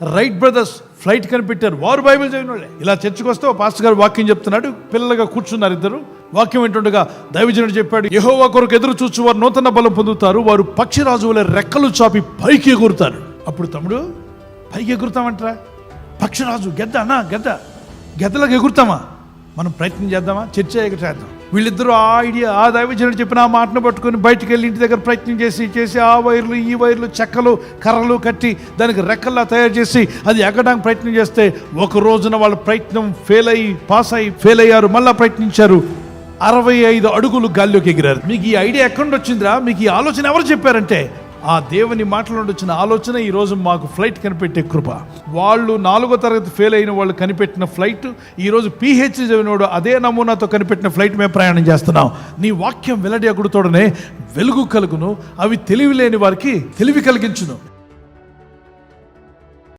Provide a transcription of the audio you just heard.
Right brothers flight కనిపెట్టారు. వారు Bible చదివిన వాళ్ళే. ఇలా చర్చకు వస్తే పాస్టర్ గారు వాక్యం చెప్తున్నాడు, పిల్లలుగా కూర్చున్నారు ఇద్దరు. వాక్యం ఏంటుండగా దైవజనుడు చెప్పాడు, యెహోవా కొరకు ఎదురు చూచు వారు నూతన బలం పొందుతారు, వారు పక్షిరాజు వలె రెక్కలు చాపి పైకి ఎగురుతారు. అప్పుడు తమ్ముడు, పైకి ఎగురుతామంటారా? పక్షిరాజు గెద్దలాగా ఎగురుతామా? మనం ప్రయత్నం చేద్దామా? చర్చ చేద్దాం. వీళ్ళిద్దరూ ఆ ఐడియా, ఆ దైవజనుడు చెప్పిన ఆ మాటను పట్టుకొని బయటికి వెళ్ళి ఇంటి దగ్గర ప్రయత్నం చేసి ఆ వైర్లు ఈ వైర్లు చెక్కలు కర్రలు కట్టి దానికి రెక్కల్లా తయారు చేసి అది ఎక్కడానికి ప్రయత్నం చేస్తే ఒక రోజున వాళ్ళ ప్రయత్నం పాస్ అయ్యారు. మళ్ళీ ప్రయత్నించారు. 65 అడుగులు గాల్లోకి ఎగిరారు. మీకు ఈ ఐడియా ఎక్కడి నుండి వచ్చిందిరా? మీకు ఈ ఆలోచన ఎవరు చెప్పారంటే ఆ దేవుని మాటల నుండి వచ్చిన ఆలోచన. ఈరోజు మాకు ఫ్లైట్ కనిపెట్టే కృప. వాళ్ళు 4వ తరగతి ఫెయిల్ అయిన వాళ్ళు కనిపెట్టిన ఫ్లైట్, ఈరోజు PhD చదివినోడు అదే నమూనాతో కనిపెట్టిన ఫ్లైట్ మేము ప్రయాణం చేస్తున్నాం. నీ వాక్యం వెల్లడి అగుడుతోడనే వెలుగు కలుగును, అవి తెలివి లేని వారికి తెలివి కలిగించును.